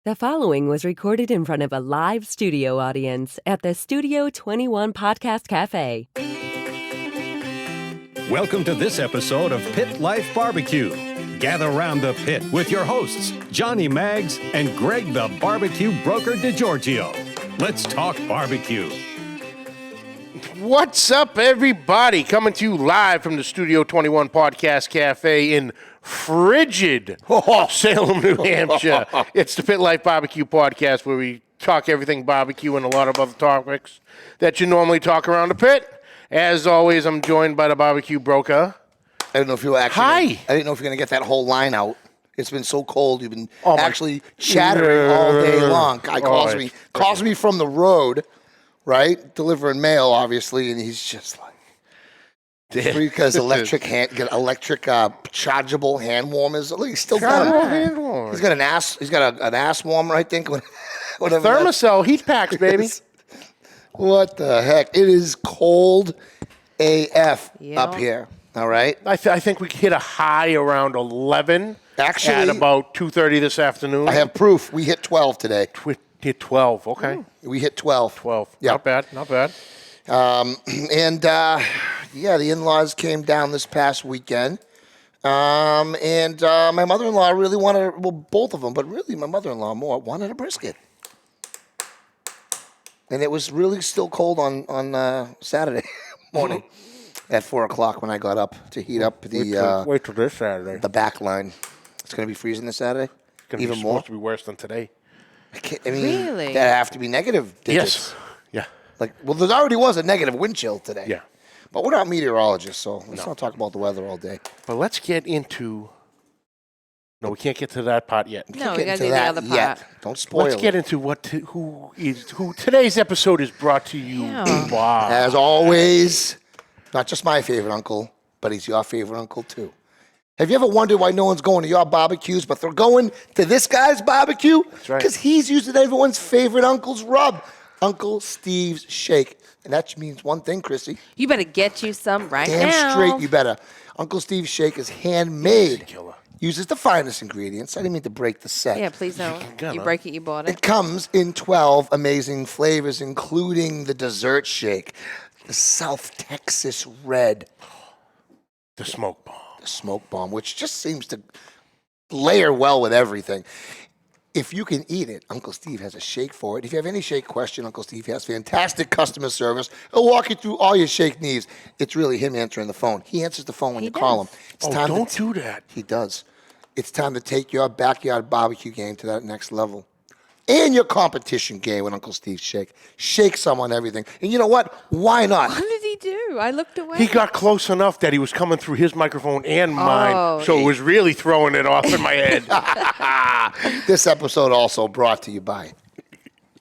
The following was recorded in front of a live studio audience at the Studio 21 Podcast Café. Welcome to this episode of Pit Life BBQ. Gather round the pit with your hosts, Johnny Maggs and Greg the Barbecue Broker DiGiorgio. Let's talk barbecue. What's up, everybody? Coming to you live from the Studio 21 Podcast Cafe in frigid Salem, New Hampshire. It's the Pit Life BBQ podcast where we talk everything barbecue and a lot of other topics that you normally talk around the pit. As always, I'm joined by the barbecue broker. I don't know if you were actually. Hi. I didn't know if you're going to get that whole line out. It's been so cold. You've been actually chattering all day long. Guy calls me from the road, right? Delivering mail, obviously, and he's just like, because electric chargeable hand warmers. Look, he's still got hand warmers. He's got an ass. He's got an ass warmer, I think. Whatever. Thermocell heat packs, baby. What the heck? It is cold AF up here. All right. I think we hit a high around 11. Actually, at about 2:30 this afternoon. I have proof. We hit 12 today. Hit 12. Okay. We hit 12. 12. Yeah. Not bad. Not bad. The in-laws came down this past weekend. My mother-in-law really wanted, well, both of them, but really my mother-in-law more, wanted a brisket. And it was really still cold on Saturday morning at 4 o'clock when I got up to heat up Wait till this Saturday. the back line. It's going to be freezing this Saturday? It's going to be supposed to be worse than today. Really? That have to be negative digits. Yes. Yeah. There already was a negative wind chill today. Yeah. But we're not meteorologists, so let's not talk about the weather all day. But let's get into... No, we can't get to that part yet. No, we got to do the other part. Yet. Don't spoil Let's get into who today's episode is brought to you by. As always, not just my favorite uncle, but he's your favorite uncle too. Have you ever wondered why no one's going to your barbecues, but they're going to this guy's barbecue? That's right. Because he's using everyone's favorite uncle's rub, Uncle Steve's Shake. And that means one thing, Chrissy. You better get you some right now. Damn straight you better. Uncle Steve's Shake is handmade. Killer. Uses the finest ingredients. I didn't mean to break the set. Yeah, please don't. You break it, you bought it. It comes in 12 amazing flavors, including the dessert shake, the South Texas Red, The smoke bomb. the smoke bomb, which just seems to layer well with everything. If you can eat it, Uncle Steve has a shake for it. If you have any shake question, Uncle Steve has fantastic customer service. He'll walk you through all your shake needs. It's really him answering the phone. He answers the phone when you call him. It's time don't do that. He does. It's time to take your backyard barbecue game to that next level. And your competition game with Uncle Steve's Shake. Shake someone everything. And you know what? Why not? What did he do? I looked away. He got close enough that he was coming through his microphone and mine, so it was really throwing it off in my head. This episode also brought to you by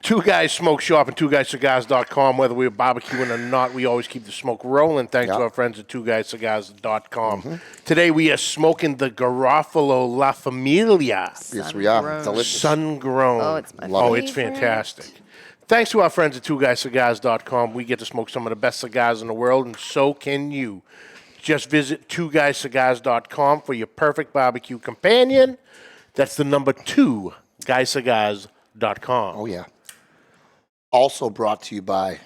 Two Guys Smoke Shop and TwoGuysCigars.com. Whether we're barbecuing or not, we always keep the smoke rolling thanks to our friends at TwoGuysCigars.com. Today we are smoking the Garofalo La Familia. Yes, we are. Delicious. Sun-grown. Oh, it's my favorite. It's fantastic. Thanks to our friends at TwoGuysCigars.com. We get to smoke some of the best cigars in the world, and so can you. Just visit TwoGuysCigars.com for your perfect barbecue companion. That's the number 2GuysCigars.com. Oh, yeah. Also brought to you by,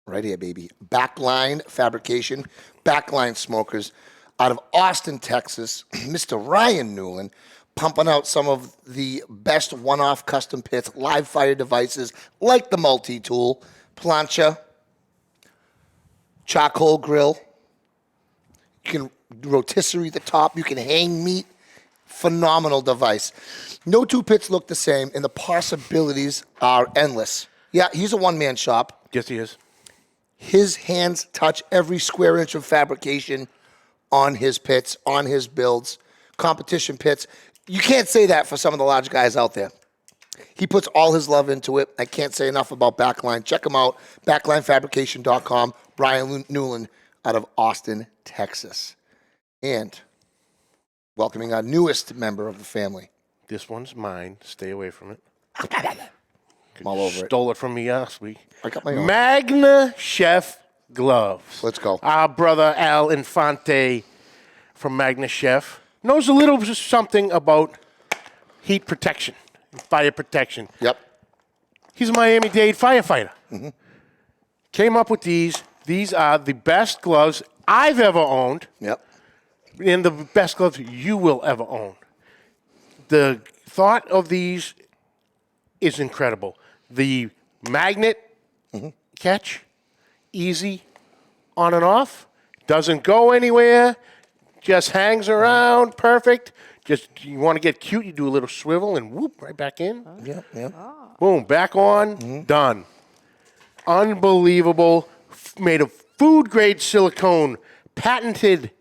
right here, baby, Backline Fabrication, Backline Smokers out of Austin, Texas. Mr. Ryan Newland pumping out some of the best one-off custom pits, live fire devices like the multi-tool, plancha, charcoal grill. You can rotisserie the top. You can hang meat. Phenomenal device. No two pits look the same, and the possibilities are endless. Yeah, he's a one-man shop. Yes, he is. His hands touch every square inch of fabrication on his pits, on his builds, competition pits. You can't say that for some of the large guys out there. He puts all his love into it. I can't say enough about Backline. Check him out, backlinefabrication.com. Brian Newland out of Austin, Texas. And welcoming our newest member of the family. This one's mine. Stay away from it. I'm all over it. Stole it from me last week. I got my own. Magna Chef gloves. Let's go. Our brother Al Infante from Magna Chef knows a little something about heat protection. fire protection. Yep. He's a Miami-Dade firefighter. Came up with these. These are the best gloves I've ever owned. Yep. And the best gloves you will ever own. The thought of these is incredible. The magnet catch, easy on and off, doesn't go anywhere, just hangs around, perfect. Just you want to get cute, you do a little swivel and whoop, right back in. Yep. Boom, back on, done. Unbelievable, made of food-grade silicone, patented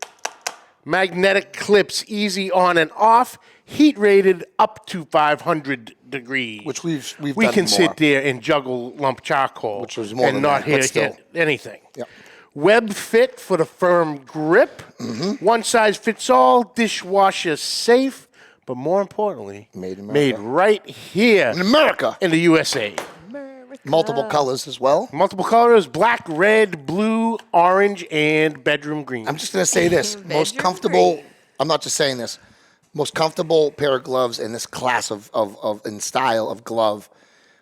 magnetic clips, easy on and off, heat rated up to 500 degrees. Which we can done sit more. there and juggle lump charcoal, Which was more and than not that, but hit still. anything. Yep. Web fit for the firm grip. One size fits all, dishwasher safe, but more importantly, Made in America. made right here In America. in the USA. Multiple colors as well. Multiple colors: black, red, blue, orange, and bedroom green. I'm just going to say this. Most Bedroom comfortable, green. I'm not just saying this, most comfortable pair of gloves in this class of in style of glove.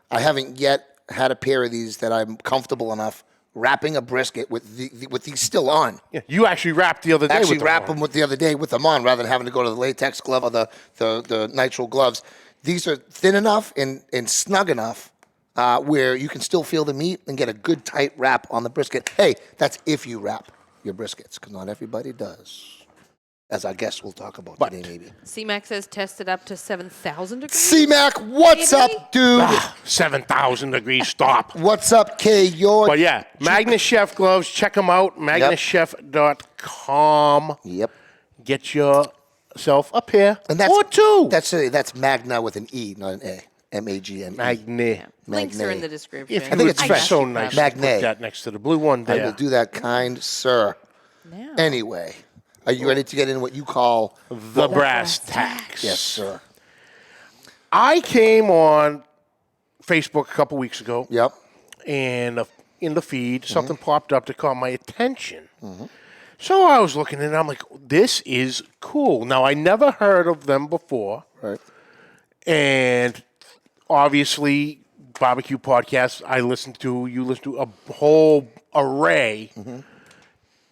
I haven't yet had a pair of these that I'm comfortable enough wrapping a brisket with these still on. Yeah, you actually wrapped the other day. Actually with wrap them with the other day with them on rather than having to go to the latex glove or the nitrile gloves. These are thin enough and snug enough where you can still feel the meat and get a good tight wrap on the brisket. Hey, that's if you wrap your briskets, because not everybody does. As our guests will talk about today, maybe. C-Mac says tested up to 7,000 degrees. C-Mac, what's Maybe? up, dude? 7,000 degrees. Stop. What's up, K? But yeah, Magna Chef gloves. Check them out. MagnaChef.com. Yep. Get yourself a pair And that's, or two. That's Magna with an E, not an A. M-A-G-N-E. Magna. Links are in the If description. you I think would it's be fresh. so nice to Magna. put that next to the blue one I there. will do that, kind sir. Now. Anyway, are you ready to get in what you call the brass tacks. Yes, sir. I came on Facebook a couple weeks ago. Yep. And in the feed, something popped up that caught my attention. So I was looking and I'm like, this is cool. Now, I never heard of them before. Right. And obviously, barbecue podcasts I listen to, you listen to a whole array.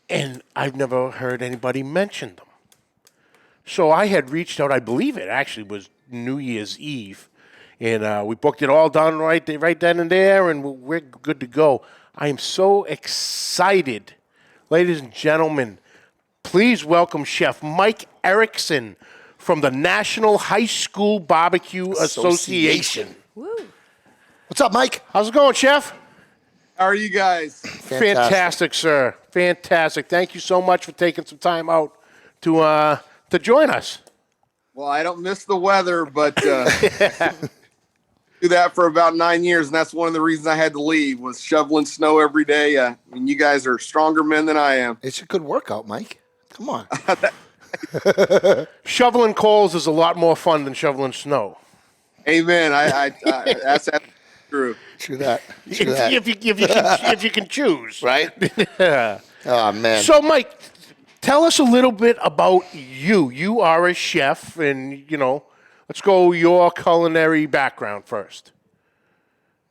And I've never heard anybody mention them. So I had reached out, I believe it actually was New Year's Eve. And we booked it all done right then and there, and we're good to go. I am so excited. Ladies and gentlemen, please welcome Chef Mike Erickson from the National High School BBQ Association. Woo. What's up, Mike? How's it going, Chef? How are you guys? Fantastic, sir. Fantastic. Thank you so much for taking some time out to join us. Well, I don't miss the weather, but do that for about 9 years, and that's one of the reasons I had to leave was shoveling snow every day. I mean, you guys are stronger men than I am. It's a good workout, Mike. Come on. Shoveling coals is a lot more fun than shoveling snow. Amen. That's true. True that. True that. if you can choose. Right? Oh, man. So, Mike, tell us a little bit about you. You are a chef, and, let's go your culinary background first.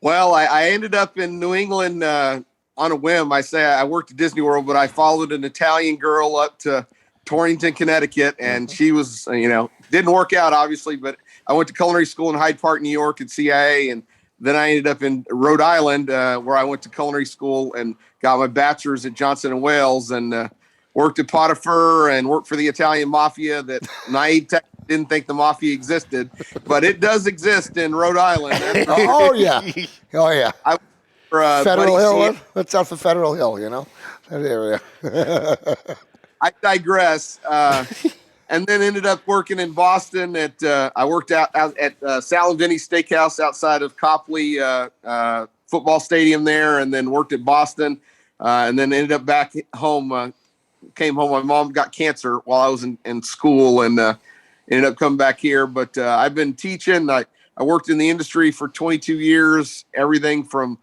Well, I ended up in New England on a whim. I say I worked at Disney World, but I followed an Italian girl up to Torrington, Connecticut, and she was, didn't work out, obviously, but I went to culinary school in Hyde Park, New York at CIA, and then I ended up in Rhode Island, where I went to culinary school and got my bachelor's at Johnson & Wales, and worked at Potiphar and worked for the Italian mafia that naive didn't think the mafia existed, but it does exist in Rhode Island. Oh, yeah. Oh, yeah. Federal Buddy Hill. C. What's off of Federal Hill, that area. I digress. And then ended up working in Boston I worked out at Salem Steakhouse outside of Copley football stadium there, and then worked at Boston, and then ended up back home, came home. My mom got cancer while I was in school, and ended up coming back here. But I've been teaching. I worked in the industry for 22 years, everything from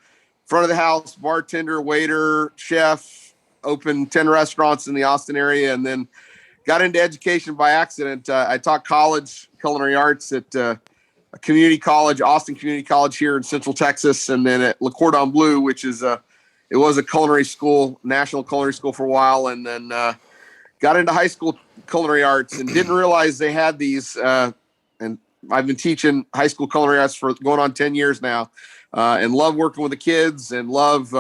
front of the house, bartender, waiter, chef, opened 10 restaurants in the Austin area, and then got into education by accident. I taught college culinary arts at a community college, Austin Community College here in Central Texas, and then at Le Cordon Bleu, which is it was a culinary school, national culinary school for a while, and then got into high school culinary arts and didn't realize they had these. And I've been teaching high school culinary arts for going on 10 years now, and love working with the kids and love,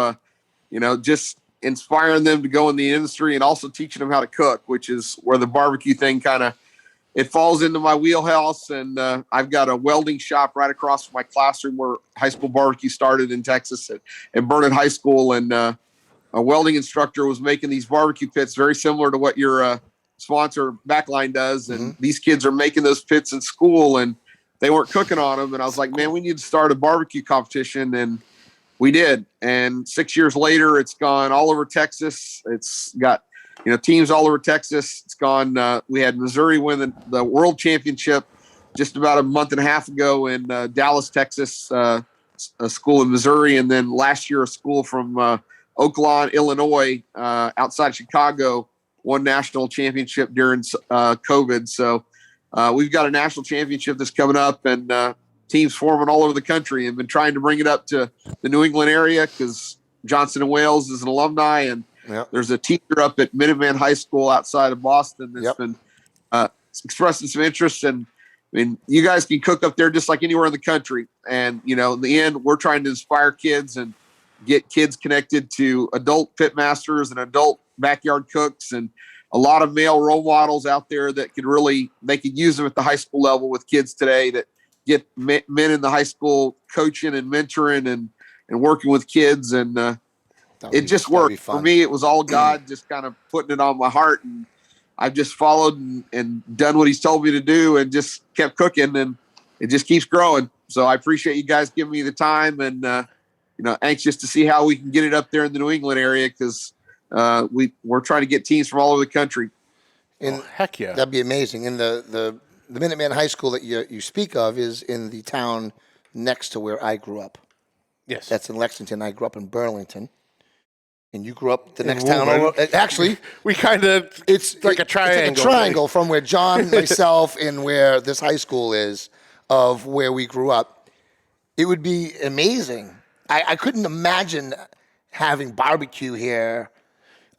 just inspiring them to go in the industry and also teaching them how to cook, which is where the barbecue thing it falls into my wheelhouse. And I've got a welding shop right across from my classroom where high school barbecue started in Texas at Burnett High School. And a welding instructor was making these barbecue pits very similar to what your sponsor Backline does. And these kids are making those pits in school and they weren't cooking on them. And I was like, man, we need to start a barbecue competition. And we did. And 6 years later, it's gone all over Texas. It's got, teams all over Texas. It's gone. We had Missouri win the world championship just about a month and a half ago in Dallas, Texas, a school in Missouri. And then last year, a school from Oakland, Illinois, outside Chicago, won national championship during COVID. So we've got a national championship that's coming up, and teams forming all over the country, and been trying to bring it up to the New England area because Johnson and Wales is an alumni, and there's a teacher up at Minuteman High School outside of Boston that's been expressing some interest. And I mean, you guys can cook up there just like anywhere in the country. And, in the end, we're trying to inspire kids and get kids connected to adult pit masters and adult backyard cooks, and a lot of male role models out there that they could use them at the high school level with kids today that get men in the high school coaching and mentoring and working with kids. And it just worked. For me, it was all God just kind of putting it on my heart. And I've just followed and done what he's told me to do and just kept cooking, and it just keeps growing. So I appreciate you guys giving me the time, and, anxious to see how we can get it up there in the New England area, because we're trying to get teams from all over the country. And heck yeah. That'd be amazing. And the Minuteman High School that you speak of is in the town next to where I grew up. Yes. That's in Lexington. I grew up in Burlington. And you grew up the next town over. Actually, we it's like a triangle. It's like a triangle from where John, myself, and where this high school is, of where we grew up. It would be amazing. I couldn't imagine having barbecue here.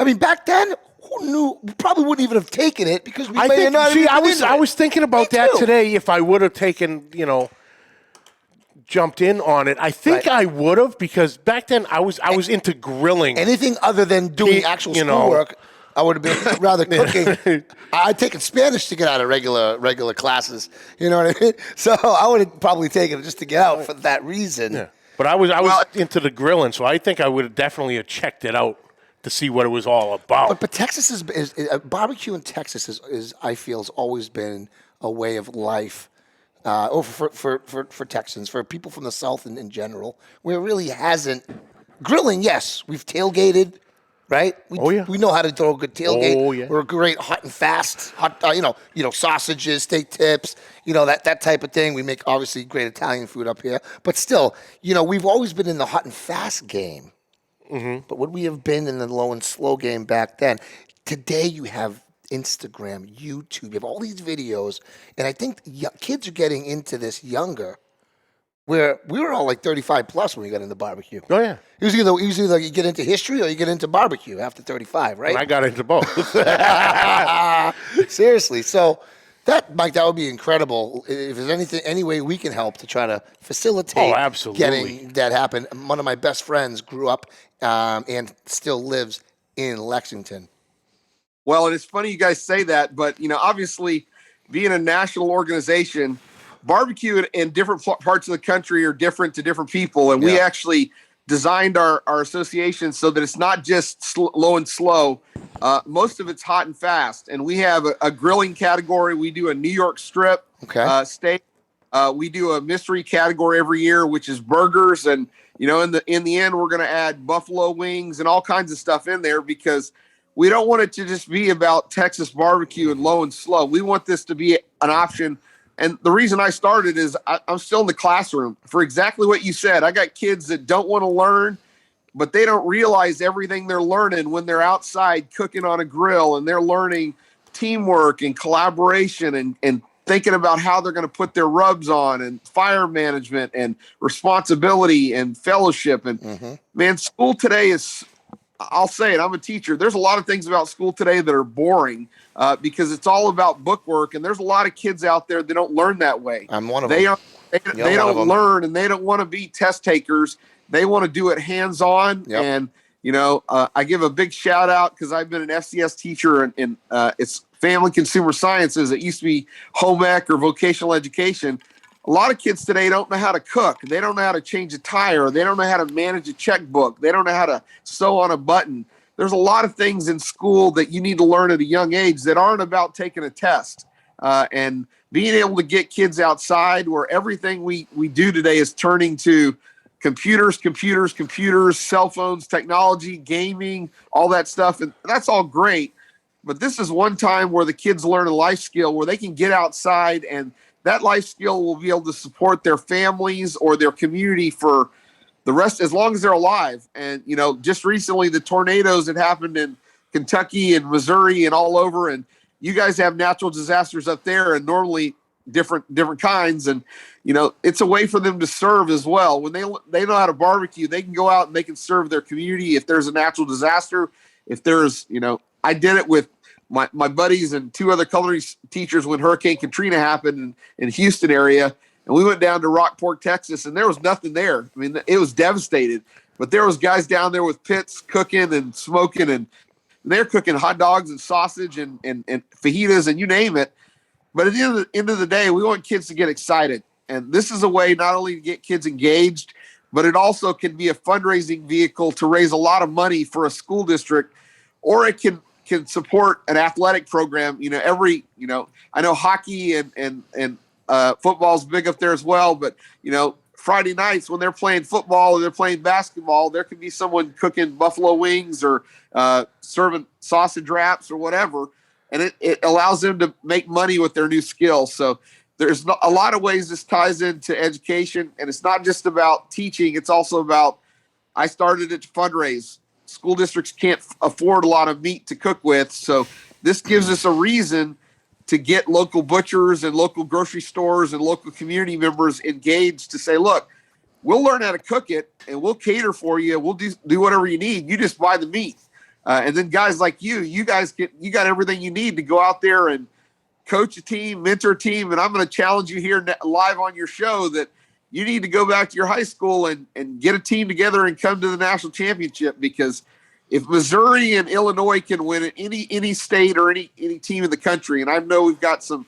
I mean, back then, who knew? We probably wouldn't even have taken it because we may have not. I was thinking about that today. If I would have taken, jumped in on it, I think I would have, because back then I was into grilling. Anything other than doing actual schoolwork, I would have been rather cooking. I'd taken Spanish to get out of regular classes. You know what I mean? So I would have probably taken it just to get out for that reason. Yeah. But I was into the grilling, so I think I would have definitely checked it out to see what it was all about. But Texas is barbecue in Texas is I feel has always been a way of life. For Texans, for people from the South in general, where it really hasn't. Grilling, yes, we've tailgated, right? We know how to throw a good tailgate. Oh, yeah. We're great hot and fast, sausages, steak tips, that type of thing. We make obviously great Italian food up here, but still, we've always been in the hot and fast game. Mm-hmm. But would we have been in the low and slow game back then? Today you have Instagram, YouTube, you have all these videos, and I think kids are getting into this younger, where we were all like 35 plus when we got into barbecue. Oh yeah, it was either you get into history or you get into barbecue after 35, right? And I got into both. Seriously, so Mike, that would be incredible. If there's any way we can help to try to facilitate getting that happen. One of my best friends grew up and still lives in Lexington. Well, and it's funny you guys say that, but, obviously being a national organization, barbecue in different parts of the country are different to different people. And we actually designed our association so that it's not just low and slow. Most of it's hot and fast. And we have a grilling category. We do a New York strip steak. We do a mystery category every year, which is burgers. And, in the end, we're going to add buffalo wings and all kinds of stuff in there, because we don't want it to just be about Texas barbecue and low and slow. We want this to be an option. And the reason I started is I'm still in the classroom for exactly what you said. I got kids that don't want to learn, but they don't realize everything they're learning when they're outside cooking on a grill, and they're learning teamwork and collaboration and thinking about how they're going to put their rubs on, and fire management and responsibility and fellowship. And man, school today is, I'll say it, I'm a teacher. There's a lot of things about school today that are boring because it's all about bookwork. And there's a lot of kids out there that don't learn that way. I'm one of they them. They don't learn, and they don't want to be test takers. They want to do it hands-on. Yep. And, you know, I give a big shout out because I've been an FCS teacher in it's family consumer sciences. It used to be home ec or vocational education. A lot of kids today don't know how to cook. They don't know how to change a tire. They don't know how to manage a checkbook. They don't know how to sew on a button. There's a lot of things in school that you need to learn at a young age that aren't about taking a test. And being able to get kids outside, where everything we do today is turning to computers, cell phones, technology, gaming, all that stuff. And that's all great. But this is one time where the kids learn a life skill where they can get outside, and that life skill will be able to support their families or their community for the rest, as long as they're alive. And, you know, just recently the tornadoes that happened in Kentucky and Missouri and all over, and you guys have natural disasters up there, and normally different kinds. And, you know, it's a way for them to serve as well. When they know how to barbecue, they can go out and they can serve their community. If there's a natural disaster, if there's, you know, I did it with my buddies and two other culinary teachers when Hurricane Katrina happened in Houston area. And we went down to Rockport, Texas, and there was nothing there. I mean, it was devastated. But there was guys down there with pits cooking and smoking, and they're cooking hot dogs and sausage and fajitas and you name it. But at the end of the day, we want kids to get excited. And this is a way not only to get kids engaged, but it also can be a fundraising vehicle to raise a lot of money for a school district, or it can support an athletic program. You know, I know hockey and football's big up there as well, but, you know, Friday nights when they're playing football or they're playing basketball, there could be someone cooking buffalo wings or serving sausage wraps or whatever. And it allows them to make money with their new skills. So there's a lot of ways this ties into education, and it's not just about teaching. It's also about, I started it to fundraise. School districts can't afford a lot of meat to cook with. So this gives us a reason to get local butchers and local grocery stores and local community members engaged to say, look, we'll learn how to cook it and we'll cater for you. We'll do whatever you need. You just buy the meat. And then guys like you got everything you need to go out there and coach a team, mentor a team. And I'm going to challenge you here live on your show that you need to go back to your high school and get a team together and come to the national championship, because if Missouri and Illinois can win at any state or any team in the country, and I know we've got some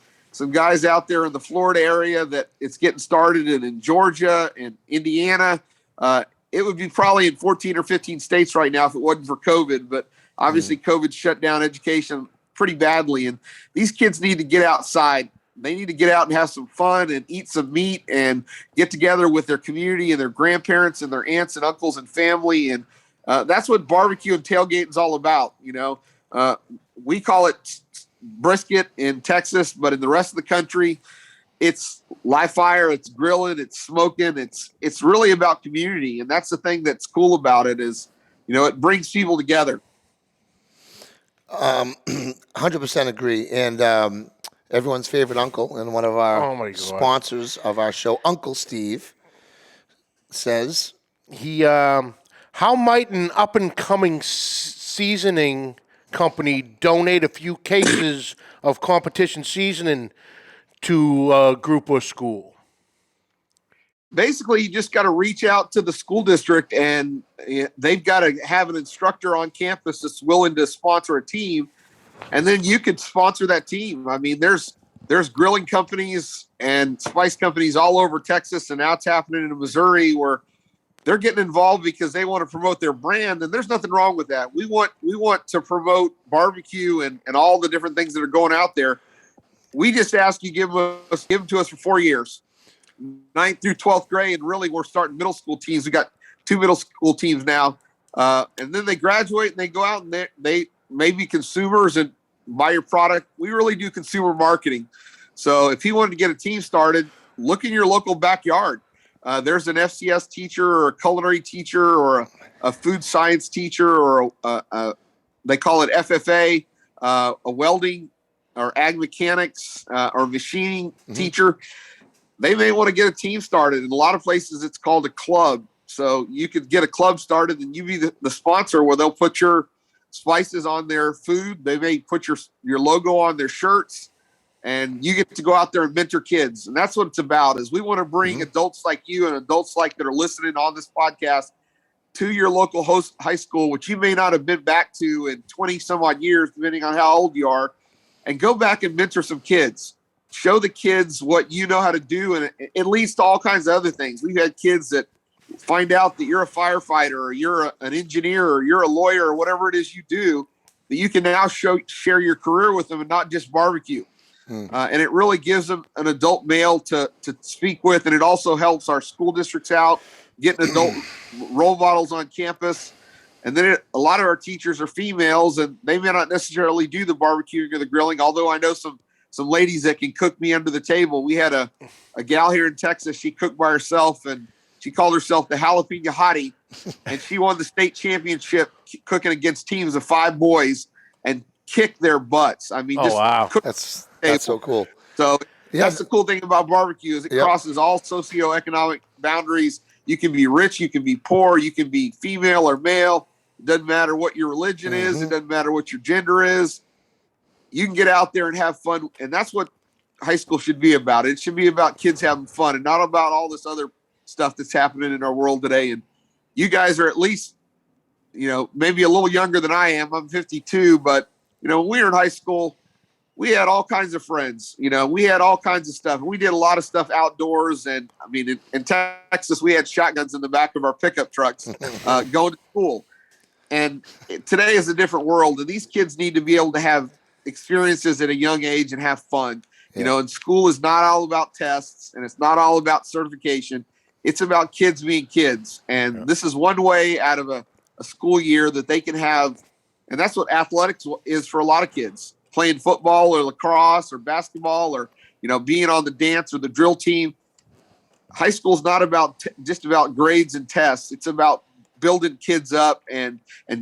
guys out there in the Florida area that it's getting started in Georgia and Indiana, it would be probably in 14 or 15 states right now if it wasn't for COVID. But obviously COVID shut down education pretty badly, and these kids need to get outside. They need to get out and have some fun and eat some meat and get together with their community and their grandparents and their aunts and uncles and family. And that's what barbecue and tailgating is all about. You know, we call it brisket in Texas, but in the rest of the country, it's live fire, it's grilling, it's smoking. It's really about community. And that's the thing that's cool about it is, you know, it brings people together. 100% agree. And everyone's favorite uncle and one of our sponsors of our show, Uncle Steve, says, how might an up-and-coming seasoning company donate a few cases of competition seasoning to a group or school? Basically, you just got to reach out to the school district, and they've got to have an instructor on campus that's willing to sponsor a team, and then you could sponsor that team. I mean, there's grilling companies and spice companies all over Texas, and now it's happening in Missouri where they're getting involved because they want to promote their brand, and there's nothing wrong with that. We want to promote barbecue and all the different things that are going out there. We just ask you give them to us for 4 years, 9th through 12th grade, and really we're starting middle school teams. We got 2 middle school teams now, and then they graduate and they go out and they may be consumers and buy your product. We really do consumer marketing. So if you wanted to get a team started, look in your local backyard. There's an FCS teacher or a culinary teacher or a food science teacher or they call it FFA, a welding or ag mechanics or machining teacher, they may want to get a team started. In a lot of places, it's called a club. So you could get a club started and you be the sponsor where they'll put your spices on their food. They may put your logo on their shirts, and you get to go out there and mentor kids. And that's what it's about, is we want to bring adults like you and adults like that are listening on this podcast to your local high school, which you may not have been back to in 20 some odd years, depending on how old you are, and go back and mentor some kids. Show the kids what you know how to do, and it leads to all kinds of other things. We've had kids that find out that you're a firefighter or you're an engineer or you're a lawyer or whatever it is you do, that you can now share your career with them and not just barbecue. And it really gives them an adult male to speak with. And it also helps our school districts out, getting adult role models on campus. And then a lot of our teachers are females, and they may not necessarily do the barbecuing or the grilling, although I know some ladies that can cook me under the table. We had a gal here in Texas. She cooked by herself, and she called herself the jalapeno hottie, and she won the state championship cooking against teams of 5 boys and kicked their butts. I mean, wow. That's so cool. So that's the cool thing about barbecue, is it crosses all socioeconomic boundaries. You can be rich, you can be poor, you can be female or male. It doesn't matter what your religion is. It doesn't matter what your gender is. You can get out there and have fun. And that's what high school should be about. It should be about kids having fun and not about all this other stuff that's happening in our world today. And you guys are at least, maybe a little younger than I am. I'm 52, but when we were in high school, we had all kinds of friends. We had all kinds of stuff. We did a lot of stuff outdoors. And I mean, in Texas, we had shotguns in the back of our pickup trucks going to school. And today is a different world. And these kids need to be able to have experiences at a young age and have fun. And school is not all about tests, and it's not all about certification. It's about kids being kids. And this is one way out of a school year that they can have. And that's what athletics is for a lot of kids. Playing football or lacrosse or basketball or, being on the dance or the drill team. High school is not about just about grades and tests. It's about building kids up and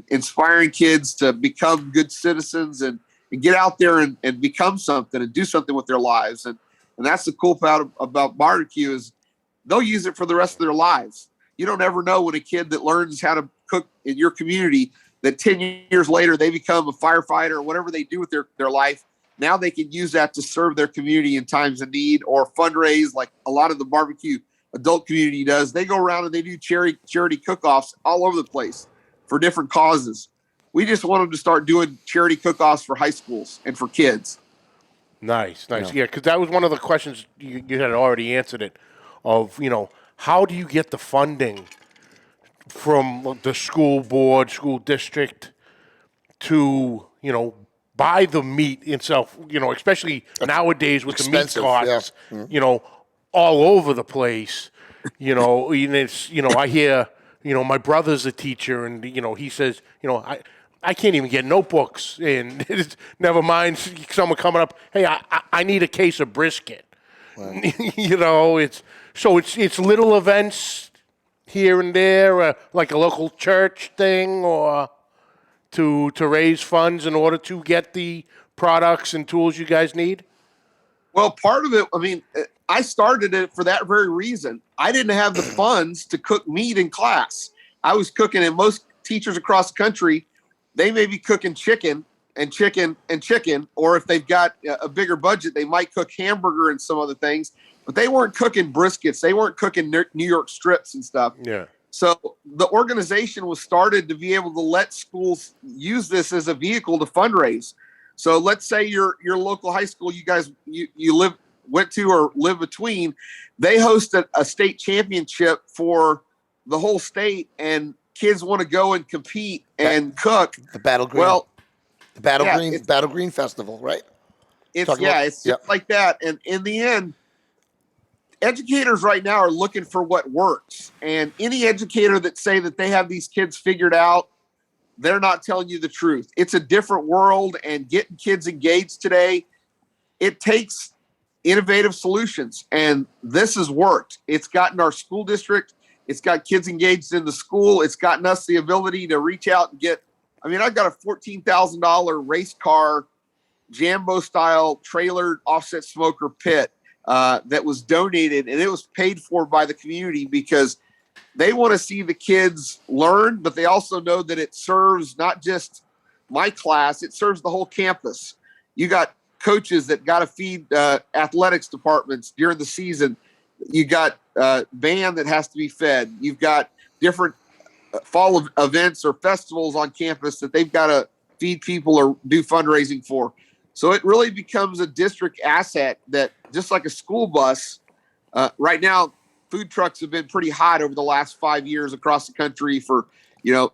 inspiring kids to become good citizens and get out there and become something and do something with their lives. And that's the cool part about barbecue, is they'll use it for the rest of their lives. You don't ever know when a kid that learns how to cook in your community, that 10 years later they become a firefighter or whatever they do with their life. Now they can use that to serve their community in times of need or fundraise, like a lot of the barbecue adult community does. They go around and they do charity cook-offs all over the place for different causes. We just want them to start doing charity cook-offs for high schools and for kids. Nice. Yeah, because that was one of the questions you had already answered it, of, how do you get the funding from the school board, school district to, buy the meat itself, especially nowadays with expensive, the meat costs, all over the place, and it's, I hear, my brother's a teacher, and, he says, I can't even get notebooks, and it's, never mind someone coming up, hey, I need a case of brisket. Right. It's little events here and there, like a local church thing, or to raise funds in order to get the products and tools you guys need? Well, part of it, I mean, I started it for that very reason. I didn't have the funds to cook meat in class. I was cooking, and most teachers across the country, they may be cooking chicken, or if they've got a bigger budget, they might cook hamburger and some other things, but they weren't cooking briskets. They weren't cooking New York strips and stuff. Yeah. So the organization was started to be able to let schools use this as a vehicle to fundraise. So let's say your local high school, you guys went to or live between, they hosted a state championship for the whole state, and kids want to go and compete and cook. The Battle Green. Well, the Battle Green Festival, right? It's just like that. And in the end, educators right now are looking for what works. And any educator that say that they have these kids figured out, they're not telling you the truth. It's a different world, and getting kids engaged today, it takes innovative solutions. And this has worked. It's gotten our school district, it's got kids engaged in the school. It's gotten us the ability to reach out and get, I've got a $14,000 race car Jambo-style trailered offset smoker pit that was donated, and it was paid for by the community because they want to see the kids learn, but they also know that it serves not just my class, it serves the whole campus. You got coaches that got to feed athletics departments during the season. You got band that has to be fed. You've got different fall events or festivals on campus that they've got to feed people or do fundraising for. So it really becomes a district asset that, just like a school bus, right now, food trucks have been pretty hot over the last 5 years across the country for,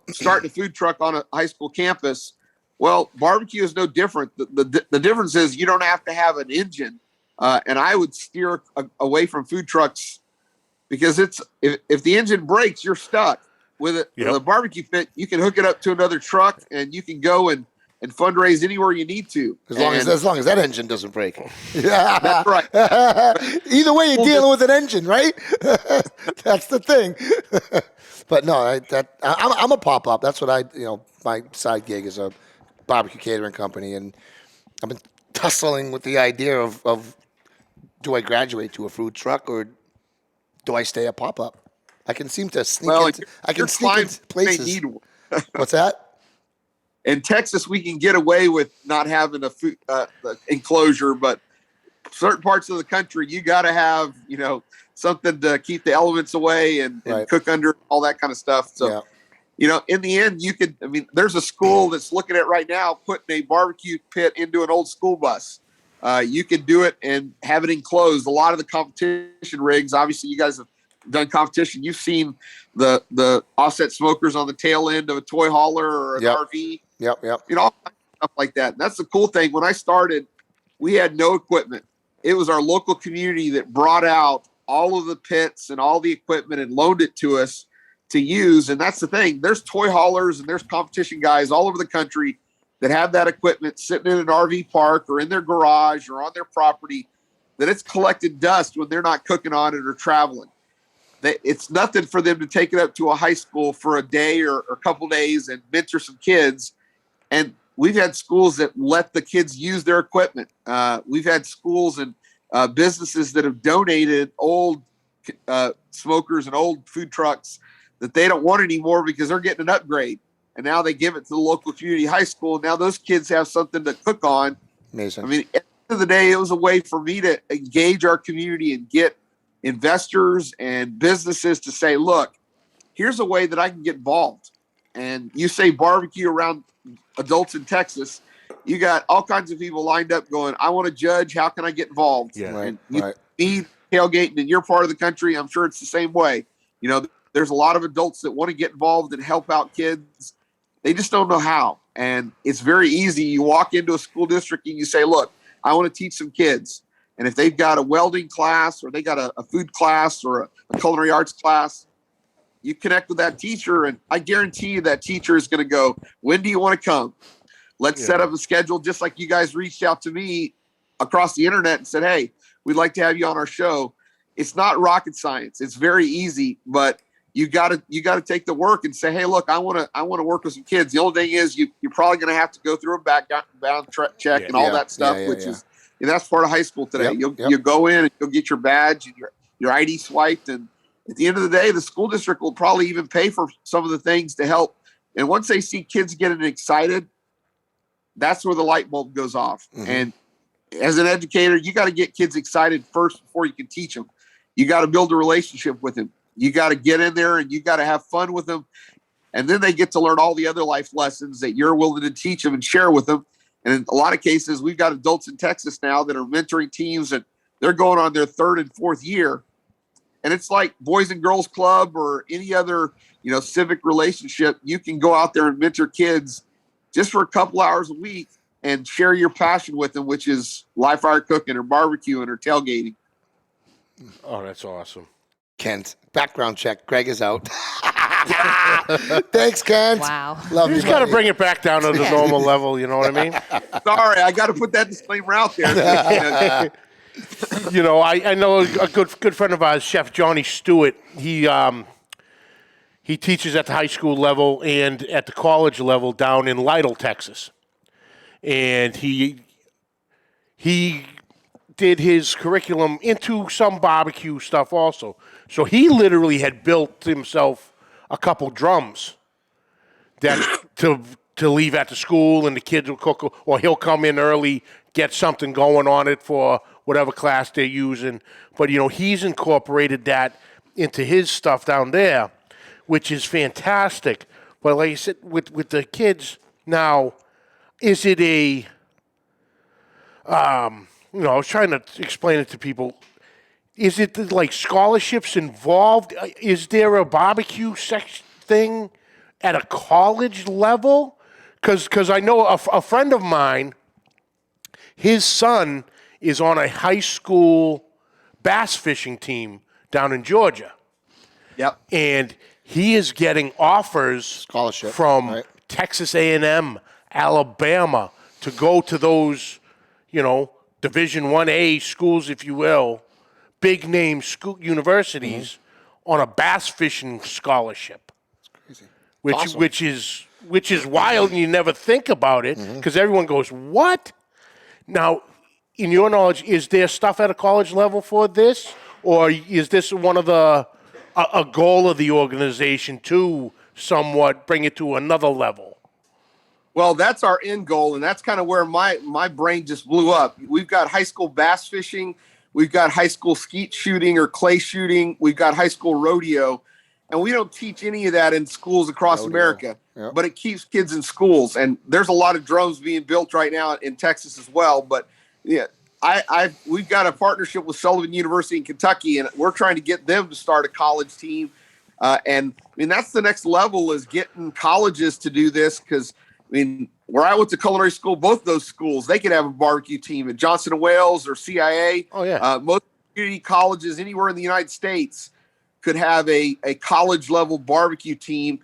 starting a food truck on a high school campus. Well, barbecue is no different. The difference is you don't have to have an engine. And I would steer away from food trucks because if the engine breaks, you're stuck with it. With a barbecue pit, you can hook it up to another truck and you can go and fundraise anywhere you need to. As long as that engine doesn't break. Yeah, that's right. Either way, you're dealing with an engine, right? That's the thing. But no, I'm a pop-up. That's what my side gig is a barbecue catering company, and I've been tussling with the idea of do I graduate to a food truck or do I stay a pop-up? I can seem to sneak into places. What's that? In Texas, we can get away with not having a food enclosure, but certain parts of the country, you got to have, something to keep the elements away and cook under, all that kind of stuff. So, in the end, there's a school that's looking at right now putting a barbecue pit into an old school bus. You can do it and have it enclosed. A lot of the competition rigs, obviously, you guys have done competition. You've seen the offset smokers on the tail end of a toy hauler or an RV. Yep. All kinds of stuff like that. And that's the cool thing. When I started, we had no equipment. It was our local community that brought out all of the pits and all the equipment and loaned it to us to use. And that's the thing. There's toy haulers and there's competition guys all over the country that have that equipment sitting in an RV park or in their garage or on their property, that it's collected dust when they're not cooking on it or traveling. It's nothing for them to take it up to a high school for a day or a couple days and mentor some kids. And we've had schools that let the kids use their equipment. We've had schools and businesses that have donated old smokers and old food trucks that they don't want anymore because they're getting an upgrade. And now they give it to the local community high school. Now those kids have something to cook on. Amazing. At the end of the day, it was a way for me to engage our community and get investors and businesses to say, look, here's a way that I can get involved. And you say barbecue around adults in Texas, you got all kinds of people lined up going, I want to judge. How can I get involved? Yeah, and you need tailgating in your part of the country. I'm sure it's the same way. There's a lot of adults that want to get involved and help out kids. They just don't know how. And it's very easy. You walk into a school district and you say, look, I want to teach some kids. And if they've got a welding class or they got a food class or a culinary arts class, you connect with that teacher, and I guarantee you that teacher is going to go, when do you want to come? Let's set up a schedule, just like you guys reached out to me across the internet and said, hey, we'd like to have you on our show. It's not rocket science. It's very easy, but you got to take the work and say, hey, look, I want to work with some kids. The only thing is you're probably going to have to go through a background check and all that stuff, which is, that's part of high school today. You'll go in and you'll get your badge and your ID swiped. And at the end of the day, the school district will probably even pay for some of the things to help. And once they see kids getting excited, that's where the light bulb goes off. Mm-hmm. And as an educator, you got to get kids excited first before you can teach them. You got to build a relationship with them. You got to get in there and you got to have fun with them. And then they get to learn all the other life lessons that you're willing to teach them and share with them. And in a lot of cases, we've got adults in Texas now that are mentoring teams, and they're going on their third and fourth year. And it's like Boys and Girls Club or any other, civic relationship. You can go out there and mentor kids just for a couple hours a week and share your passion with them, which is live fire cooking or barbecuing or tailgating. Oh, that's awesome. Kent, background check. Greg is out. Thanks, Kent. Wow. Love You you, just got to buddy. bring it back down to the normal level, you know what I mean? Sorry, I got to put that disclaimer out there. I know a good friend of ours, Chef Johnny Stewart. He teaches at the high school level and at the college level down in Lytle, Texas. And he he did his curriculum into some barbecue stuff also. So he literally had built himself a couple drums that to leave at the school, and the kids will cook, or he'll come in early, get something going on it for whatever class they're using. But, he's incorporated that into his stuff down there, which is fantastic. But like I said, with the kids now, is it a, I was trying to explain it to people. Is it like scholarships involved? Is there a barbecue thing at a college level? Because I know a friend of mine, his son is on a high school bass fishing team down in Georgia. Yep. And he is getting offers Scholarship, from right. Texas A&M, Alabama, to go to those, Division 1A schools, if you will, big name school universities on a bass fishing scholarship. That's crazy. Which is wild, and you never think about it because everyone goes, "What?" Now, in your knowledge, is there stuff at a college level for this, or is this one of a goal of the organization to somewhat bring it to another level? Well, that's our end goal, and that's kind of where my brain just blew up. We've got high school bass fishing, we've got high school skeet shooting or clay shooting, we've got high school rodeo, and we don't teach any of that in schools across America. Yep. But it keeps kids in schools, and there's a lot of drums being built right now in Texas as well. But yeah, we've got a partnership with Sullivan University in Kentucky, and we're trying to get them to start a college team. And that's the next level, is getting colleges to do this, because where I went to culinary school, both those schools, they could have a barbecue team at Johnson & Wales or CIA. Oh yeah. Most community colleges anywhere in the United States could have a college level barbecue team.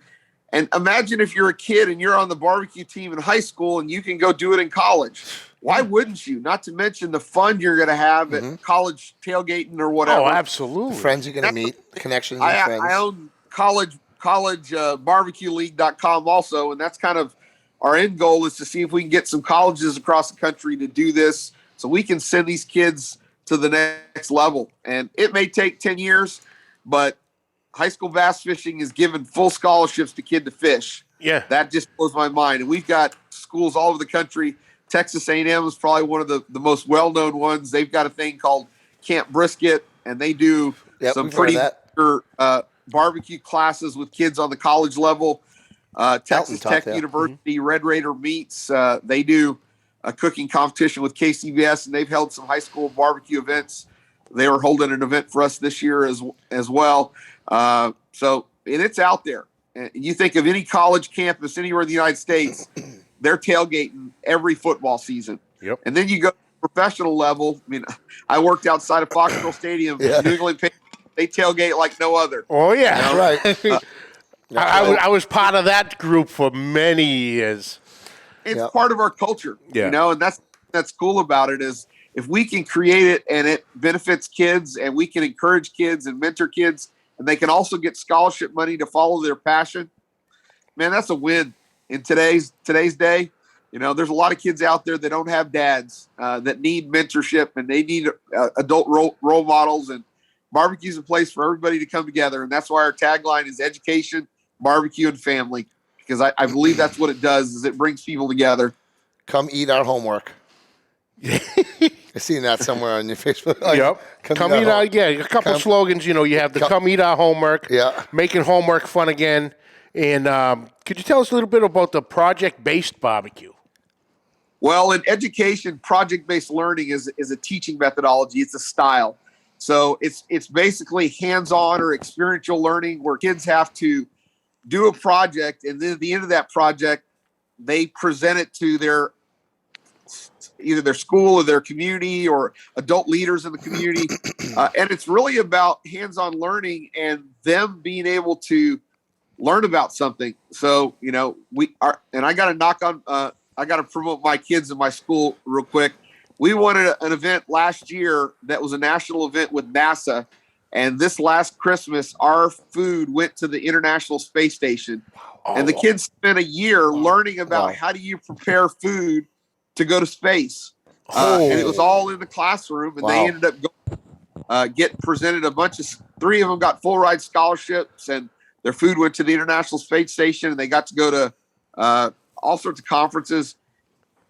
And imagine if you're a kid and you're on the barbecue team in high school and you can go do it in college. Why wouldn't you? Not to mention the fun you're going to have at college tailgating or whatever. Oh, absolutely. The friends you're going to meet, connections and friends. I own collegebarbecueleague.com also, and that's kind of our end goal, is to see if we can get some colleges across the country to do this so we can send these kids to the next level. And it may take 10 years, but high school bass fishing is giving full scholarships to kid to fish. Yeah. That just blows my mind. And we've got schools all over the country. Texas A&M is probably one of the most well-known ones. They've got a thing called Camp Brisket, and they do some pretty barbecue classes with kids on the college level. Texas Tech University, Red Raider Meats, they do a cooking competition with KCBS, and they've held some high school barbecue events. They were holding an event for us this year as well. And it's out there. And you think of any college campus anywhere in the United States, they're tailgating every football season. Yep. And then you go to the professional level. I worked outside of Foxborough Stadium. New England Patriots, they tailgate like no other. Oh, yeah. That's right. I was part of that group for many years. It's part of our culture, and that's cool about it, is if we can create it and it benefits kids, and we can encourage kids and mentor kids, and they can also get scholarship money to follow their passion, man, that's a win in today's day. There's a lot of kids out there that don't have dads, that need mentorship, and they need adult role models, and barbecue's a place for everybody to come together. And that's why our tagline is education, barbecue, and family, because I believe that's what it does, is it brings people together. Come eat our homework. I've seen that somewhere on your Facebook. Yep. Come eat our, a couple slogans, you have the come eat our homework, making homework fun again. And could you tell us a little bit about the project-based barbecue? Well, in education, project-based learning is a teaching methodology. It's a style. So it's basically hands-on or experiential learning, where kids have to do a project, and then at the end of that project, they present it to either their school or their community or adult leaders in the community. And it's really about hands-on learning and them being able to learn about something. So, and I got to I got to promote my kids in my school real quick. We wanted an event last year that was a national event with NASA. And this last Christmas, our food went to the International Space Station. And the kids spent a year learning about how do you prepare food to go to space. And it was all in the classroom, and they ended up getting presented three of them got full ride scholarships, and their food went to the International Space Station, and they got to go to all sorts of conferences.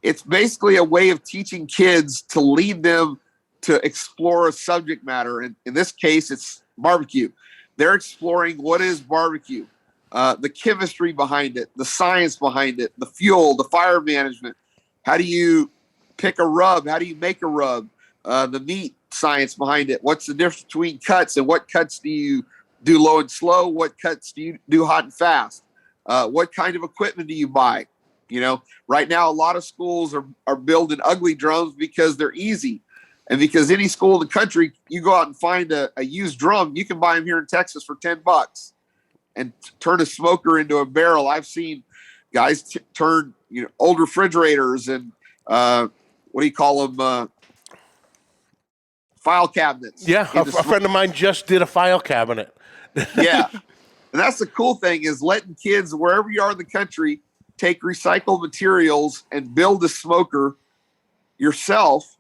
It's basically a way of teaching kids to lead them to explore a subject matter. And in this case, it's barbecue. They're exploring what is barbecue, the chemistry behind it, the science behind it, the fuel, the fire management. How do you pick a rub? How do you make a rub? The meat science behind it. What's the difference between cuts, and what cuts do you do low and slow? What cuts do you do hot and fast? What kind of equipment do you buy? Right now, a lot of schools are building ugly drums because they're easy. And because any school in the country, you go out and find a used drum, you can buy them here in Texas for $10 and turn a smoker into a barrel. I've seen guys turn old refrigerators and what do you call them? File cabinets. Yeah, a friend of mine just did a file cabinet. Yeah. And that's the cool thing, is letting kids, wherever you are in the country, take recycled materials and build a smoker yourself.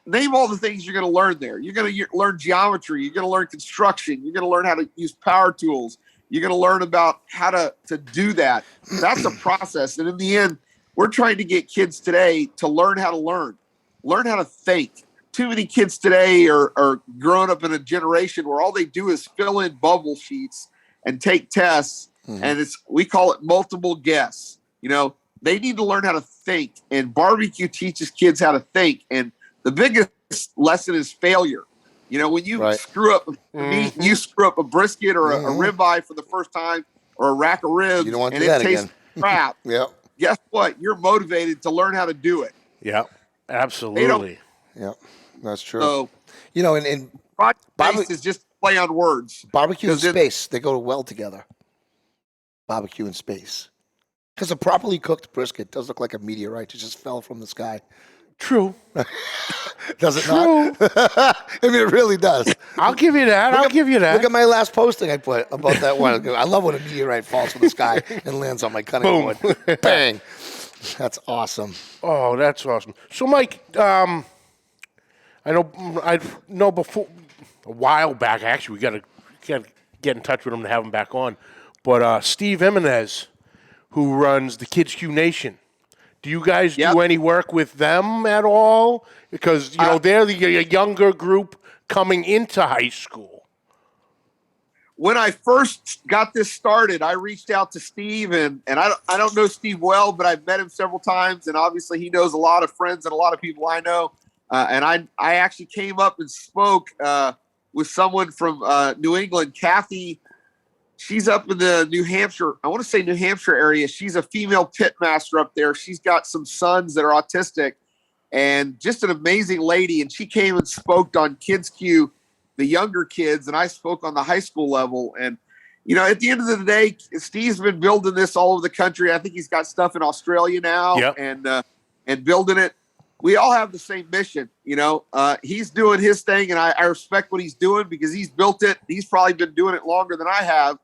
Name all the things you're going to learn there. You're going to learn geometry. You're going to learn construction. You're going to learn how to use power tools. You're going to learn about how to do that. That's a process. And in the end, we're trying to get kids today to learn how to learn how to think. Too many kids today are growing up in a generation where all they do is fill in bubble sheets and take tests. And we call it multiple guess. They need to learn how to think, and barbecue teaches kids how to think. And the biggest lesson is failure. When you screw up meat, you screw up a brisket or a ribeye for the first time, or a rack of ribs, you don't want to and do that it tastes again. crap. Yep. Guess what? You're motivated to learn how to do it. Yeah, absolutely. Yep, that's true. So, and project is just play on words. Barbecue and space, they go well together. Barbecue and space. Because a properly cooked brisket does look like a meteorite that just fell from the sky. True. Does it not? I mean, it really does. I'll give you that. Look at my last posting I put about that one. I love when a meteorite falls from the sky and lands on my cutting board. Bang. That's awesome. Oh, that's awesome. So, Mike, I know before a while back. Actually, we got to get in touch with him to have him back on. But Steve Jimenez, who runs the Kids Q Nation, do you guys do any work with them at all? Because they're the younger group coming into high school. When I first got this started, I reached out to Steve, and I don't know Steve well, but I've met him several times, and obviously he knows a lot of friends and a lot of people I know. And I actually came up and spoke with someone from New England, Kathy. She's up in the New Hampshire area. She's a female pit master up there. She's got some sons that are autistic, and just an amazing lady. And she came and spoke on Kids Q, the younger kids, and I spoke on the high school level. And, at the end of the day, Steve's been building this all over the country. I think he's got stuff in Australia now and building it. We all have the same mission. He's doing his thing, and I respect what he's doing because he's built it. He's probably been doing it longer than I have.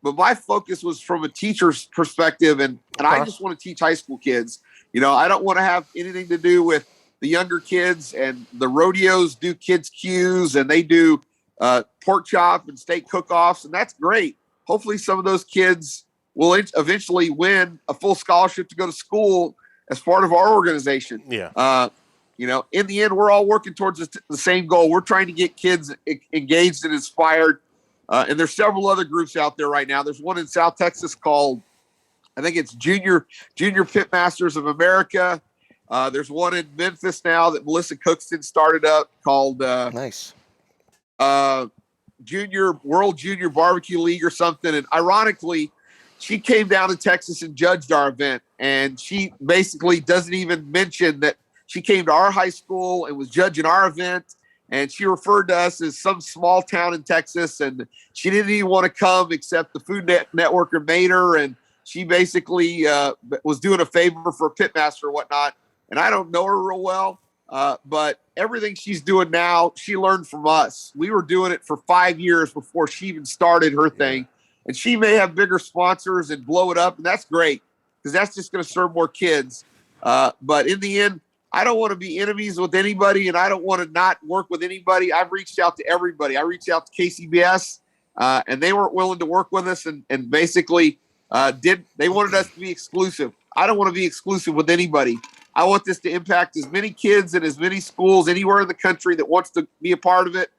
But my focus was from a teacher's perspective, and I just want to teach high school kids. I don't want to have anything to do with the younger kids, and the rodeos do Kids Qs, and they do pork chop and steak cook-offs, and that's great. Hopefully some of those kids will eventually win a full scholarship to go to school as part of our organization. Yeah. In the end, we're all working towards the same goal. We're trying to get kids engaged and inspired. And there's several other groups out there right now. There's one in South Texas called, I think it's Junior Pit Masters of America. There's one in Memphis now that Melissa Cookston started up called nice. World Junior Barbecue League or something. And ironically, she came down to Texas and judged our event. And she basically doesn't even mention that she came to our high school and was judging our event. And she referred to us as some small town in Texas, and she didn't even want to come except the Food Networker made her, and she basically was doing a favor for a pitmaster or whatnot. And I don't know her real well, but everything she's doing now, she learned from us. We were doing it for 5 years before she even started her thing, and she may have bigger sponsors and blow it up, and that's great because that's just going to serve more kids. But in the end, I don't want to be enemies with anybody, and I don't want to not work with anybody. I've reached out to everybody. I reached out to KCBS, and they weren't willing to work with us, and basically they wanted us to be exclusive. I don't want to be exclusive with anybody. I want this to impact as many kids and as many schools anywhere in the country that wants to be a part of it.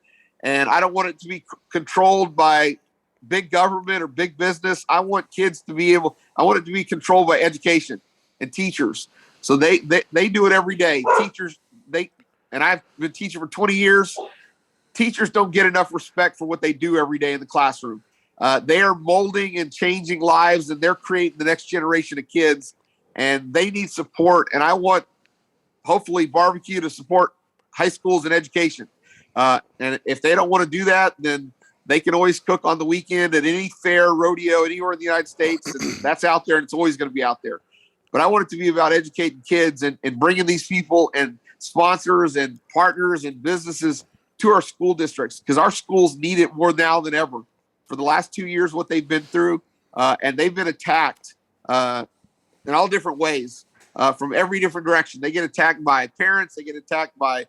And I don't want it to be controlled by big government or big business. I want it to be controlled by education and teachers. So they do it every day. Teachers, and I've been teaching for 20 years. Teachers don't get enough respect for what they do every day in the classroom. They are molding and changing lives, and they're creating the next generation of kids, and they need support. And I want, hopefully, barbecue to support high schools and education. And if they don't want to do that, then they can always cook on the weekend at any fair, rodeo, anywhere in the United States. And that's out there, and it's always going to be out there. But I want it to be about educating kids and bringing these people and sponsors and partners and businesses to our school districts, because our schools need it more now than ever. For the last 2 years, what they've been through, and they've been attacked in all different ways from every different direction. They get attacked by parents. They get attacked by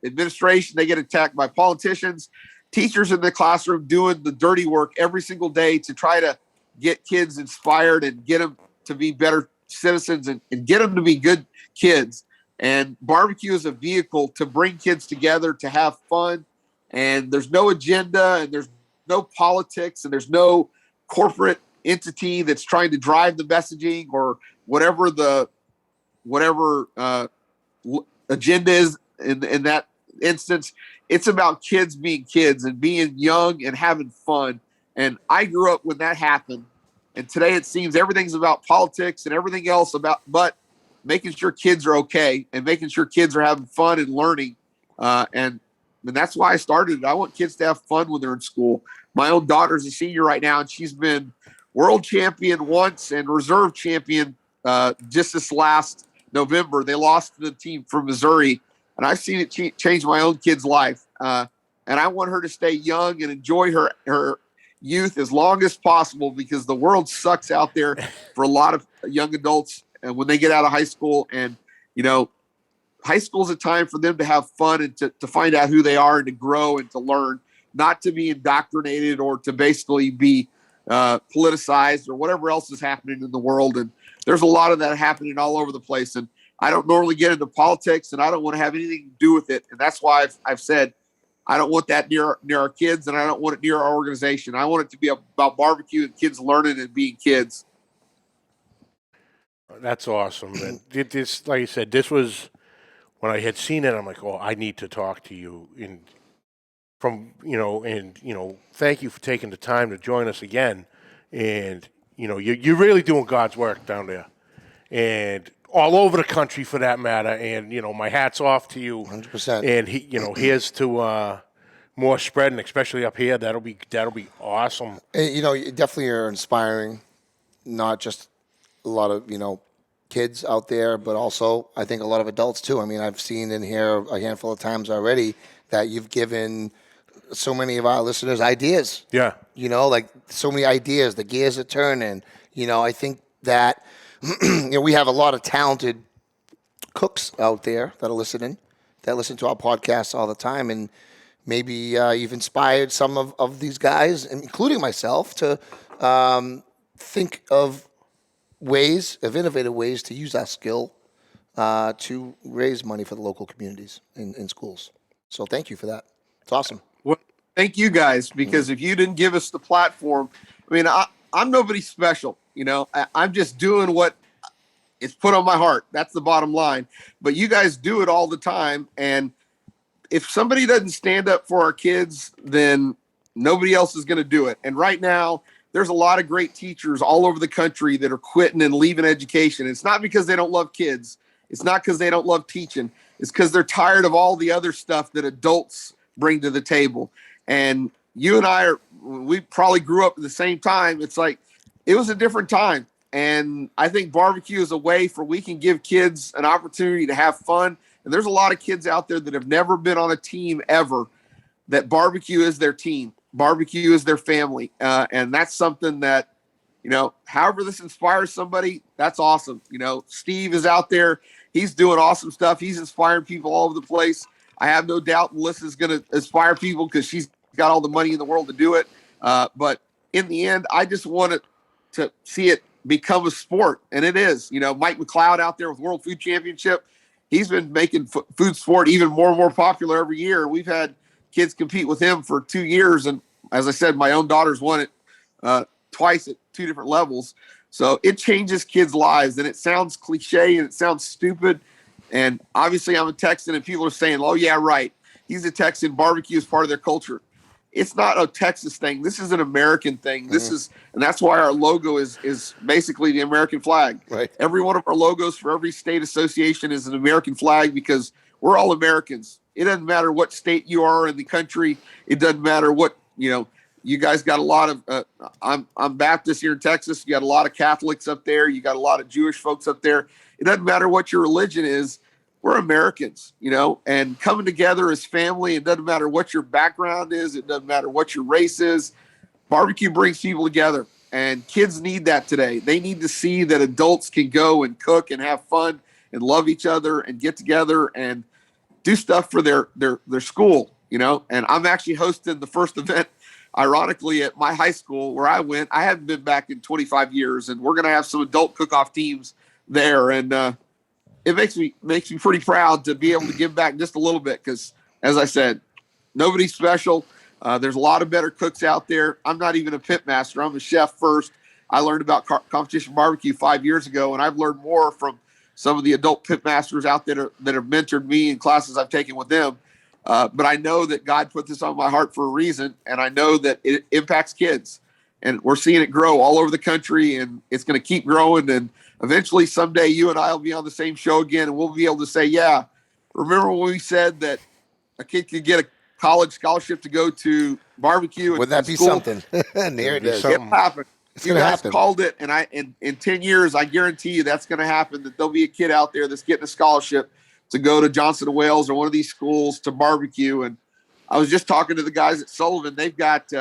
administration. They get attacked by politicians. Teachers in the classroom doing the dirty work every single day to try to get kids inspired and get them to be better citizens and get them to be good kids. And barbecue is a vehicle to bring kids together, to have fun. And there's no agenda, and there's no politics, and there's no corporate entity that's trying to drive the messaging or whatever agenda is in that instance. It's about kids being kids and being young and having fun. And I grew up when that happened. And today it seems everything's about politics and everything else but making sure kids are okay and making sure kids are having fun and learning. And that's why I started it. I want kids to have fun when they're in school. My own daughter's a senior right now, and she's been world champion once and reserve champion just this last November. They lost to the team from Missouri, and I've seen it change my own kid's life. And I want her to stay young and enjoy her youth as long as possible, because the world sucks out there for a lot of young adults when they get out of high school. And, high school is a time for them to have fun and to find out who they are and to grow and to learn, not to be indoctrinated or to basically be politicized or whatever else is happening in the world. And there's a lot of that happening all over the place. And I don't normally get into politics, and I don't want to have anything to do with it. And that's why I've said I don't want that near our kids, and I don't want it near our organization. I want it to be about barbecue and kids learning and being kids. That's awesome. And this, like I said, this was when I had seen it. I'm like, oh, I need to talk to you. Thank you for taking the time to join us again. And you're really doing God's work down there, and all over the country for that matter. And my hat's off to you. 100%. And here's to more spreading, especially up here. That'll be awesome. And, you definitely are inspiring, not just a lot of kids out there, but also I think a lot of adults too. I mean, I've seen in here a handful of times already that you've given so many of our listeners ideas. Yeah. Like so many ideas, the gears are turning. I think that we have a lot of talented cooks out there that are listening, that listen to our podcasts all the time, and maybe you've inspired some of these guys, including myself, to think of innovative ways to use that skill to raise money for the local communities in schools. So thank you for that. It's awesome. Well, thank you guys, because if you didn't give us the platform, I'm nobody special. I'm just doing what is put on my heart. That's the bottom line. But you guys do it all the time. And if somebody doesn't stand up for our kids, then nobody else is going to do it. And right now, there's a lot of great teachers all over the country that are quitting and leaving education. It's not because they don't love kids. It's not because they don't love teaching. It's because they're tired of all the other stuff that adults bring to the table. And you and we probably grew up at the same time. It's like, it was a different time. And I think barbecue is a way we can give kids an opportunity to have fun. And there's a lot of kids out there that have never been on a team ever, that barbecue is their team. Barbecue is their family. And that's something that, however this inspires somebody, that's awesome. Steve is out there. He's doing awesome stuff. He's inspiring people all over the place. I have no doubt Melissa's going to inspire people because she's got all the money in the world to do it. But in the end, I just want to see it become a sport, and it is. Mike McLeod out there with World Food Championship, he's been making food sport even more and more popular every year. We've had kids compete with him for 2 years, and as I said, my own daughter's won it twice at 2 different levels. So it changes kids' lives, and it sounds cliche and it sounds stupid. And obviously I'm a Texan, and people are saying, oh, yeah, right. He's a Texan. Barbecue is part of their culture. It's not a Texas thing. This is an American thing. This is, and that's why our logo is basically the American flag. Right. Every one of our logos for every state association is an American flag because we're all Americans. It doesn't matter what state you are in the country. It doesn't matter what, you guys got a lot of, I'm Baptist here in Texas. You got a lot of Catholics up there. You got a lot of Jewish folks up there. It doesn't matter what your religion is. We're Americans, and coming together as family. It doesn't matter what your background is. It doesn't matter what your race is. Barbecue brings people together, and kids need that today. They need to see that adults can go and cook and have fun and love each other and get together and do stuff for their school, and I'm actually hosting the first event, ironically, at my high school where I went. I haven't been back in 25 years, and we're going to have some adult cook-off teams there. And it makes me pretty proud to be able to give back just a little bit because, as I said, nobody's special. There's a lot of better cooks out there. I'm not even a pit master. I'm a chef first. I learned about competition barbecue 5 years ago, and I've learned more from some of the adult pit masters out there that have mentored me in classes I've taken with them. But I know that God put this on my heart for a reason, and I know that it impacts kids. And we're seeing it grow all over the country, and it's going to keep growing. And eventually, someday, you and I will be on the same show again, and we'll be able to say, yeah, remember when we said that a kid could get a college scholarship to go to barbecue? Wouldn't that be something? And there it is. It'll happen. It's You gonna guys happen. called it, and in 10 years, I guarantee you that's going to happen, that there'll be a kid out there that's getting a scholarship to go to Johnson & Wales or one of these schools to barbecue. And I was just talking to the guys at Sullivan. They've got,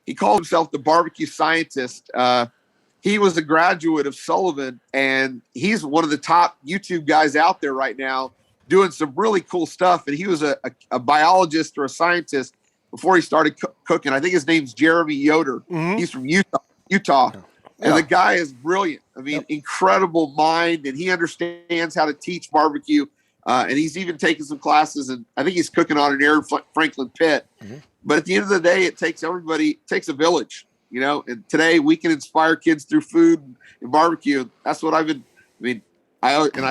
he called himself the barbecue scientist. He was a graduate of Sullivan, and he's one of the top YouTube guys out there right now doing some really cool stuff. And he was a biologist or a scientist before he started cooking. I think his name's Jeremy Yoder. He's from Utah. And the guy is brilliant. I mean, incredible mind, and he understands how to teach barbecue. And he's even taken some classes, and I think he's cooking on an Aaron Franklin pit. But at the end of the day, it takes a village, and today we can inspire kids through food and barbecue. That's what I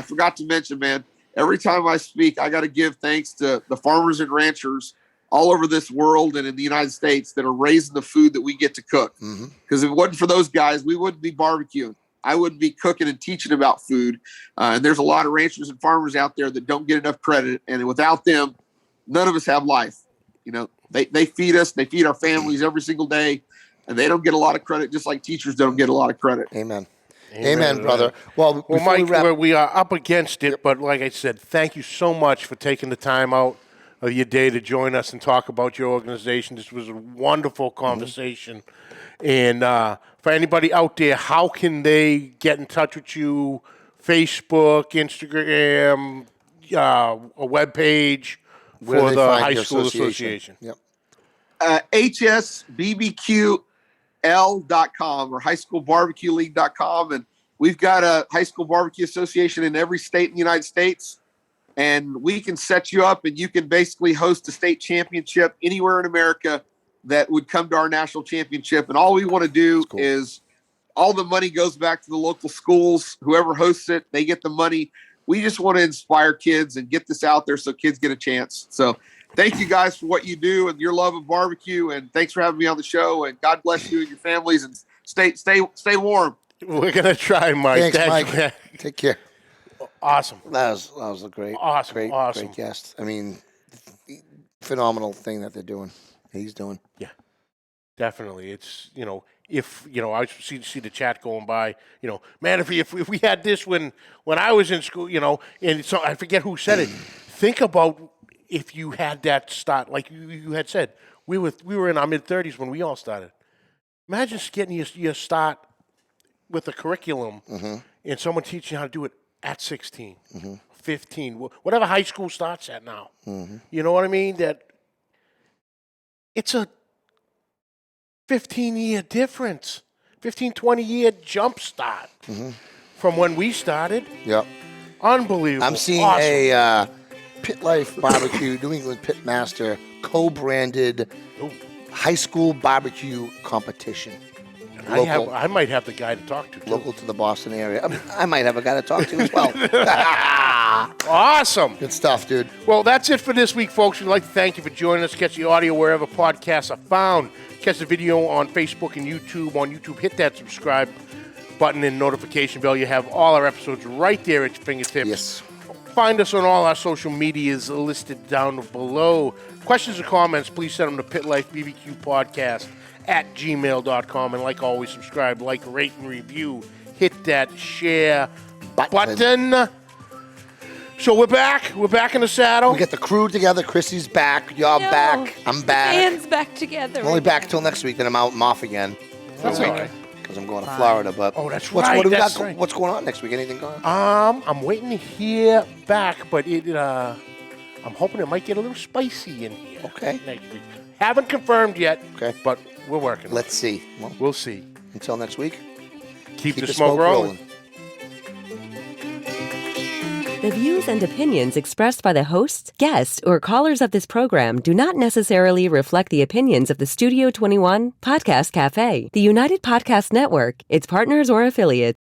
forgot to mention, man, every time I speak, I got to give thanks to the farmers and ranchers all over this world and in the United States that are raising the food that we get to cook. Because if it wasn't for those guys, we wouldn't be barbecuing. I wouldn't be cooking and teaching about food. And there's a lot of ranchers and farmers out there that don't get enough credit. And without them, none of us have life. They feed us, they feed our families every single day, and they don't get a lot of credit, just like teachers don't get a lot of credit. Amen. Amen, brother. Well, Mike, we are up against it, but like I said, thank you so much for taking the time out of your day to join us and talk about your organization. This was a wonderful conversation. And for anybody out there, how can they get in touch with you? Facebook, Instagram, a webpage for the High School Association. Yep. HSBBQL.com or highschoolbarbecueleague.com. And we've got a high school barbecue association in every state in the United States. And we can set you up, and you can basically host a state championship anywhere in America that would come to our national championship. And all we want to do is all the money goes back to the local schools. Whoever hosts it, they get the money. We just want to inspire kids and get this out there so kids get a chance. So thank you guys for what you do and your love of barbecue. And thanks for having me on the show. And God bless you and your families, and stay warm. We're going to try, Mike. Thanks, Mike. Take care. Awesome. That was a great, awesome great guest. I mean, phenomenal thing that they're doing. He's doing. Yeah, definitely. It's if I see the chat going by. Man, if we had this when I was in school, and so I forget who said it. Think about if you had that start, like you had said. We were in our mid-30s when we all started. Imagine getting your start with a curriculum and someone teaching you how to do it at 16, 15, whatever high school starts at now. You know what I mean? That it's a 15-year difference, 15, 20-year jump start from when we started. Yep. Unbelievable. I'm seeing Awesome. a Pit Life BBQ, New England Pitmaster, co-branded high school barbecue competition. I might have the guy to talk to, too. Local to the Boston area. I might have a guy to talk to as well. Awesome. Good stuff, dude. Well, that's it for this week, folks. We'd like to thank you for joining us. Catch the audio wherever podcasts are found. Catch the video on Facebook and YouTube. On YouTube, hit that subscribe button and notification bell. You have all our episodes right there at your fingertips. Yes. Find us on all our social medias listed down below. Questions or comments, please send them to Pit Life BBQ Podcast at gmail.com. And like always, subscribe, like, rate, and review. Hit that share button. So we're back. We're back in the saddle. We get the crew together. Chrissy's back. Y'all No. back. I'm back. Hands back together. I'm only back till next week, then I'm off again. That's all right. Because I'm going to Florida. But Oh, that's what right, do we that's got? right. What's going on next week? Anything going on? I'm waiting to hear back, but I'm hoping it might get a little spicy in here. Okay. Next week. Haven't confirmed yet. Okay. But we're working. Let's see. Well, We'll see. until next week, Keep the smoke rolling. The views and opinions expressed by the hosts, guests, or callers of this program do not necessarily reflect the opinions of the Studio 21 Podcast Café, the United Podcast Network, its partners, or affiliates.